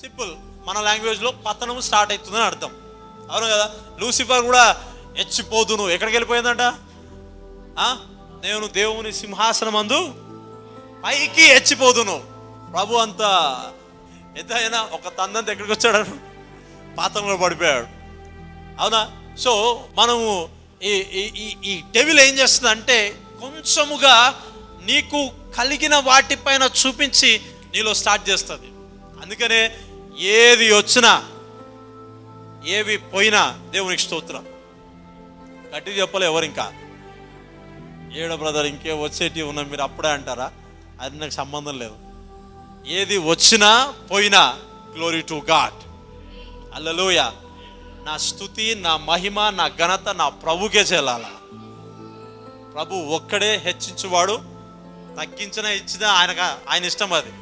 Simple, మన లాంగ్వేజ్లో పతనం స్టార్ట్ అవుతుందని అర్థం. అవును కదా. లూసిఫర్ కూడా హెచ్చిపోదును, ఎక్కడికి వెళ్ళిపోయిందంట? నేను దేవుని సింహాసనం అందు పైకి హెచ్చిపోదును. ప్రభు అంత ఎంత అయినా ఒక తందంత ఎక్కడికి వచ్చాడు? పాతంలో పడిపోయాడు. అవునా? సో మనము ఈ డెవిల్ ఏం చేస్తుందంటే కొంచెముగా నీకు కలిగిన వాటిపైన చూపించి నీలో స్టార్ట్ చేస్తుంది. అందుకనే ఏది వచ్చినా ఏవి పోయినా దేవునికి స్తోత్రం. గట్టి చెప్పలే ఎవరు ఇంకా ఏడ బ్రదర్ ఇంకే వచ్చేటివి ఉన్నా మీరు అప్పుడే అంటారా? అది నాకు సంబంధం లేదు. ఏది వచ్చినా పోయినా గ్లోరీ టు గాడ్. హల్లెలూయా. నా స్తుతి, నా మహిమ, నా ఘనత నా ప్రభుకే చెల్లాలా. ప్రభు ఒక్కడే హెచ్చించువాడు, తగ్గించిన ఇచ్చిన ఆయన ఇష్టం. అది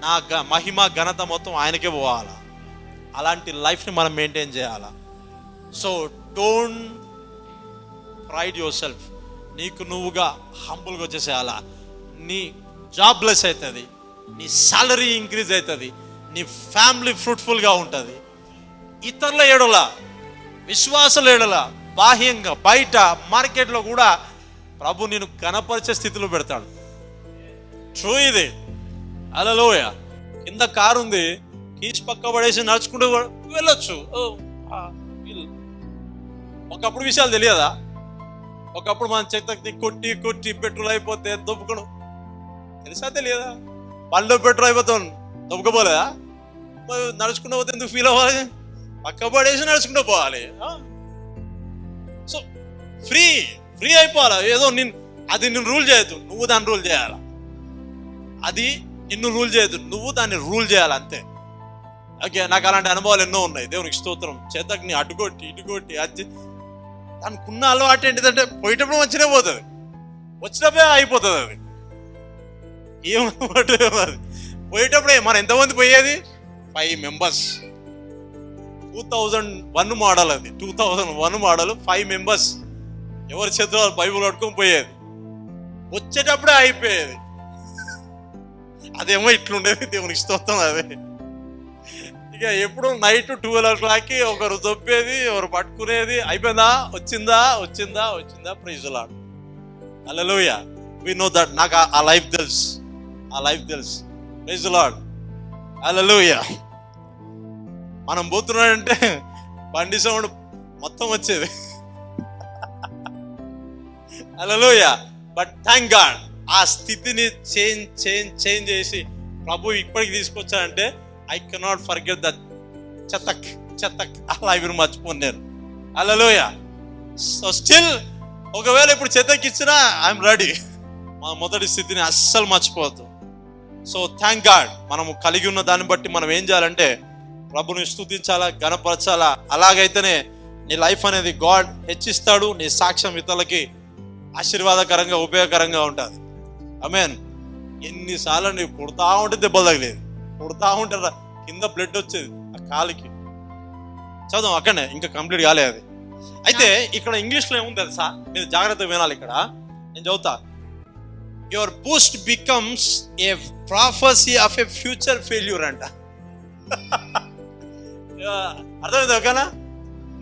నా మహిమ ఘనత మొత్తం ఆయనకే పోవాలా. అలాంటి లైఫ్ని మనం మెయింటైన్ చేయాలా. So don't pride your self. నీకు నువ్వుగా హంబుల్గా వచ్చేసేయాలా. నీ జాబ్ లెస్ అవుతుంది, నీ సాలరీ ఇంక్రీజ్ అవుతుంది, నీ ఫ్యామిలీ ఫ్రూట్ఫుల్గా ఉంటుంది. ఇతరుల ఏడల, విశ్వాసుల ఏడల, బాహ్యంగా బయట మార్కెట్లో కూడా ప్రభు నేను కనపరిచే స్థితిలో పెడతాడు. ట్రూ ఇది. హల్లెలూయా. కింద కారు ఉంది, కీస్ పక్క పడేసి నడుచుకుంటూ వెళ్ళొచ్చు. ఒకప్పుడు విషయాలు తెలియదా? ఒకప్పుడు మన చెత్తకి కొట్టి కొట్టి పెట్రోల్ అయిపోతే దొబ్బుకోను తెలుసా? తెలియదా? బండిలో పెట్రోల్ అయిపోతాం దొబ్బకపోలేదా? నడుచుకుంటూ పోతే ఎందుకు ఫీల్ అవ్వాలి? పక్క పడేసి నడుచుకుంటూ పోవాలి. సో ఫ్రీ ఫ్రీ అయిపోవాలా. ఏదో అది నిన్ను రూల్ చేయొద్దు, నువ్వు దాన్ని రూల్ చేయాలా. అది నిన్ను రూల్ చేయొద్దు, నువ్వు దాన్ని రూల్ చేయాలి, అంతే. ఓకే, నాకు అలాంటి అనుభవాలు ఎన్నో ఉన్నాయి. దేవునికి స్తోత్రం. చేతకి అడ్డుకొట్టి ఇటుకొట్టి అది దానికి ఉన్న అలవాటు ఏంటిదంటే పోయేటప్పుడు మంచిగా పోతుంది, వచ్చినప్పుడే అయిపోతుంది. అది ఏమన్నమాట అది పోయేటప్పుడే. మనం ఎంతమంది పోయేది? 5 మెంబర్స్. 2001 మోడల్ అది. 2001 మోడల్. 5 మెంబర్స్ ఎవరి చేతిలో బైబుల్ పట్టుకొని పోయేది. వచ్చేటప్పుడే అయిపోయేది. అదేమో ఇట్లుండేది. దేవునికి స్తోత్రం. అదే ఇక ఎప్పుడు నైట్ 12 o'clockకి ఒకరు దొబ్బేది, ఒకరు పట్టుకునేది. అయిపోయిందా? వచ్చిందా? వచ్చిందా? వచ్చిందా? Praise the Lord. Hallelujah. We know that. నాకు ఆ లైఫ్ తెలుసు, ఆ లైఫ్ తెలుసు. Praise the Lord. హల్లెలూయా. మనం పోతున్నాడంటే బండి సౌండ్ మొత్తం వచ్చేది. హల్లెలూయా. బట్ థ్యాంక్ గాడ్ ఆ స్థితిని చేంజ్ చేసి ప్రభు ఇప్పటికి తీసుకొచ్చాడంటే ఐ కెనాట్ ఫర్గెట్ దట్. చెత్తక్ ఆ లైఫ్ని మర్చిపోను నేను. హల్లెలూయా. సో స్టిల్ ఒకవేళ ఇప్పుడు చెత్తకి ఇచ్చినా ఐఎమ్ రెడీ. మా మొదటి స్థితిని అస్సలు మర్చిపోవద్దు. So thank God. మనము కలిగి ఉన్న దాన్ని బట్టి మనం ఏం చేయాలంటే ప్రభుని స్తుతించాలా, ఘనపరచాలా. అలాగైతేనే నీ లైఫ్ అనేది గాడ్ హెచ్చిస్తాడు. నీ సాక్ష్యం ఇతరులకి ఆశీర్వాదకరంగా, ఉపయోగకరంగా ఉంటుంది. ఆమేన్. ఎన్నిసార్లు నీవు కుడతా ఉంటే దెబ్బలు తగిలేదు, కుడతా ఉంటారా కింద బ్లడ్ వచ్చేది ఆ కాలికి. చదువు అక్కడనే, ఇంకా కంప్లీట్ కాలేదు అది. అయితే ఇక్కడ ఇంగ్లీష్లో ఏముంది తెలుసా? మీరు జాగ్రత్తగా వినాలి. ఇక్కడ నేను చదువుతా. Your Boost becomes a prophecy of A future failure అంట. అర్థమైంది? ఓకేనా?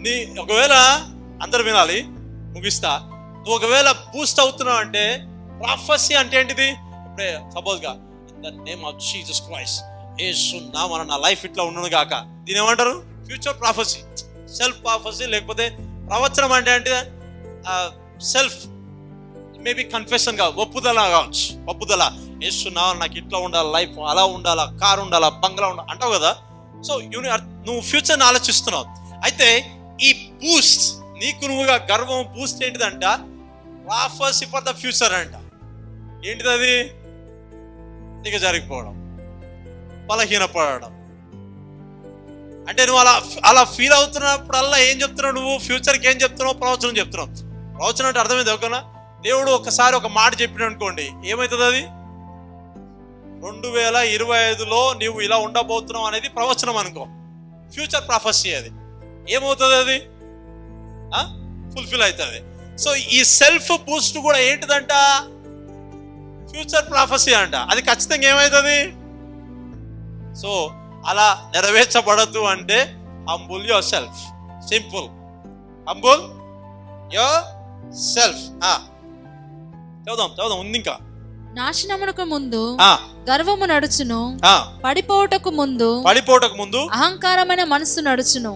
నీ ఒకవేళ అందరు వినాలి, ముగిస్తా. నువ్వు ఒకవేళ బూస్ట్ అవుతున్నావు అంటే ప్రాఫెసీ అంటే ఏంటిది? ఇప్పుడే సపోజ్గా in the name of Jesus Christ Yesu నామమున నా లైఫ్ ఇట్లా ఉండను గాక, దీని ఏమంటారు? Future prophecy, self prophecy. లేకపోతే ప్రవచనం అంటే సెల్ఫ్ మేబీ కన్ఫెషన్ గా, ఒప్పుదల కావచ్చు. ఒప్పుదల, యేసు నామమున నాకు ఇట్లా ఉండాలి, లైఫ్ అలా ఉండాలా, కారు ఉండాలా, బంగ్లా ఉండాలి అంటావు కదా. సో నువ్వు ఫ్యూచర్ని ఆలోచిస్తున్నావు. అయితే ఈ బూస్ట్, నీకు నువ్వుగా గర్వం బూస్ట్ ఏంటిదంట? ప్రాఫెసీ ఫర్ ద ఫ్యూచర్ అంట. ఏంటిది అది? నీకు జరిగిపోవడం, బలహీనపడడం. అంటే నువ్వు అలా ఫీల్ అవుతున్నప్పుడల్లా ఏం చెప్తున్నావు? నువ్వు ఫ్యూచర్కి ఏం చెప్తున్నావు? ప్రవచనం చెప్తున్నావు. ప్రవచనం అంటే అర్థమైంది ఓకేనా? దేవుడు ఒకసారి ఒక మాట చెప్పిన అనుకోండి, ఏమవుతుంది? అది 2025లో నువ్వు ఇలా ఉండబోతున్నావు అనేది ప్రవచనం అనుకో. ఫ్యూచర్ ప్రాఫెసీ అది. ఏమవుతుంది? అది ఫుల్ఫిల్ అవుతుంది. సో ఈ సెల్ఫ్ బూస్ట్ కూడా ఏంటిదంట? ఫ్యూచర్ ప్రాఫెసీ అంట. అది ఖచ్చితంగా ఏమవుతుంది? సో అలా నెరవేర్చబడద్దు అంటే humble your self. Simple, humble your self. చదువుదాం ఉంది ఇంకా. నాశనమునకు ముందు గర్వము నడుచును, పడిపోవటకు ముందు అహంకారమైన మనస్సు నడుచును.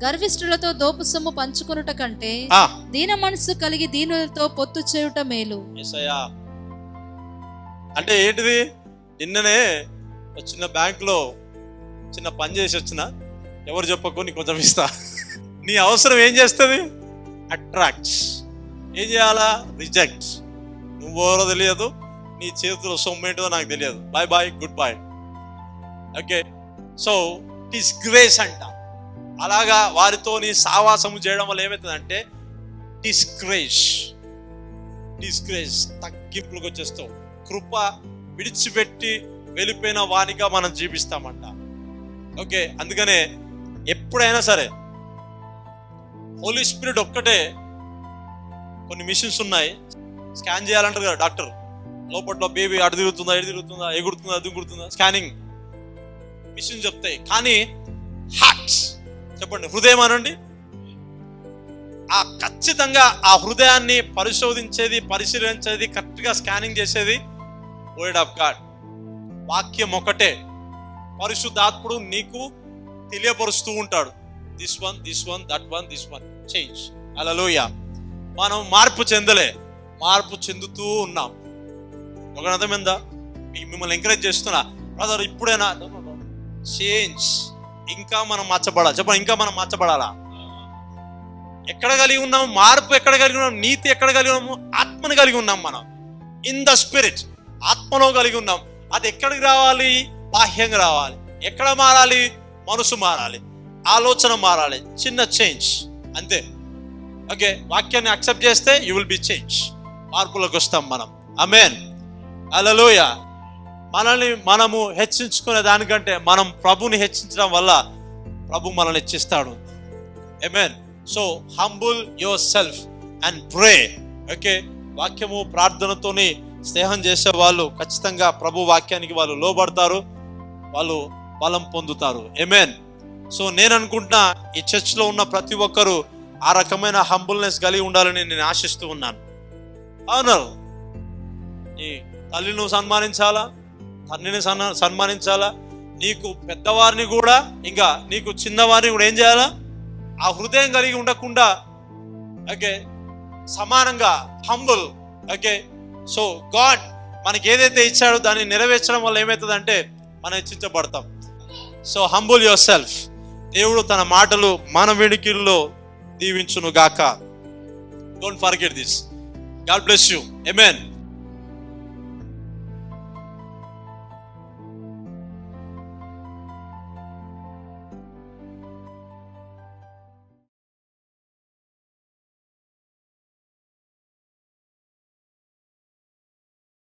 గర్విష్ఠులతో దోపు సొమ్ము పంచుకొనుట కంటే దీన మనస్సు కలిగి దీనులతో పొత్తు చేయుట మేలు. అంటే ఏంటిది? నిన్ననే చిన్న బ్యాంకులో చిన్న పని చేసి వచ్చిన, ఎవరు చెప్పకు, నీకు కొంచెం ఇస్తా. నీ అవసరం ఏం చేస్తుంది? అట్రాక్ట్స్. ఏం చేయాలా? రిజెక్ట్. నువ్వెవరో తెలియదు, నీ చేతిలో సొమ్ము ఏంటో నాకు తెలియదు. Bye bye, good bye. Okay, so it is grace అంట. అలాగా వారితో నీ సావాసము చేయడం వల్ల ఏమవుతుందంటే డిస్గ్రేస్, తగ్గింపులకు వచ్చేస్తావు. కృప విడిచిపెట్టి వెళ్ళిపోయిన వానిగా మనం జీవిస్తామంట. ఓకే, అందుకనే ఎప్పుడైనా సరే హోలీ స్పిరిట్ ఒక్కటే. కొన్ని మిషన్స్ ఉన్నాయి, స్కాన్ చేయాలంటారు కదా డాక్టర్, లోపట్లో బేబీ అటు తిరుగుతుందా, ఎటు తిరుగుతుందా, ఎగురుతుందా, దిగురుతుందా, స్కానింగ్ మిషన్ చెప్తాయి. కానీ హార్ట్స్ చెప్పండి, హృదయం అనండి, ఆ ఖచ్చితంగా ఆ హృదయాన్ని పరిశీలించేది కరెక్ట్గా స్కానింగ్ చేసేది వర్డ్ ఆఫ్ గాడ్. వాక్యం ఒకటే. పరిశుద్ధాత్ముడు నీకు తెలియపరుస్తూ ఉంటాడు, this one, that one, change. Hallelujah. మనం మార్పు చెందుతూ ఉన్నాం. ఒక అర్థమైందా? మిమ్మల్ని ఎంకరేజ్ చేస్తున్నా, బ్రదర్ ఇప్పుడైనా చేంజ్. ఇంకా మనం మార్చబడాలి. చెప్పండి, ఇంకా మనం మార్చబడాలా? ఎక్కడ కలిగి ఉన్నాము మార్పు? ఎక్కడ కలిగి ఉన్నాం? నీతి ఎక్కడ కలిగి ఉన్నాము? ఆత్మను కలిగి ఉన్నాం. మనం ఇన్ ద స్పిరిట్, ఆత్మలో కలిగి ఉన్నాం. అది ఎక్కడికి రావాలి? బాహ్యంగా రావాలి. ఎక్కడ మారాలి? మనసు మారాలి, ఆలోచన మారాలి. చిన్న చేంజ్ అంతే. ఓకే, వాక్యాన్ని అక్సెప్ట్ చేస్తే యూ విల్ బి చేంజ్. మార్పులకు వస్తాం మనం. ఆమేన్, హల్లెలూయా. మనము హెచ్చించుకునే దానికంటే మనం ప్రభుని హెచ్చించడం వల్ల ప్రభు మనల్ని హెచ్చిస్తాడు. Amen. So humble yourself and pray. Okay, వాక్యము ప్రార్థనతోని స్నేహం చేసే వాళ్ళు ఖచ్చితంగా ప్రభు వాక్యానికి వాళ్ళు లోబడతారు, వాళ్ళు బలం పొందుతారు. ఆమేన్. సో నేను అనుకుంటున్నా ఈ చర్చ్లో ఉన్న ప్రతి ఒక్కరూ ఆ రకమైన హంబుల్నెస్ కలిగి ఉండాలని నేను ఆశిస్తూ ఉన్నాను. అవును, నీ తల్లిని నువ్వు సన్మానించాలా, తండ్రిని సన్మానించాలా, నీకు పెద్దవారిని కూడా, ఇంకా నీకు చిన్నవారిని కూడా ఏం చేయాలా? ఆ హృదయం కలిగి ఉండకుండా, ఓకే, సమానంగా హంబుల్. ఓకే, సో గాడ్ మనకి ఏదైతే ఇచ్చాడో దాన్ని నెరవేర్చడం వల్ల ఏమవుతుందంటే మనం హెచ్చించబడతాం. So humble yourself. దేవుడు తన మాటలు మన వెనుకల్లో దీవించును గాక. Don't forget this. God bless you. Amen.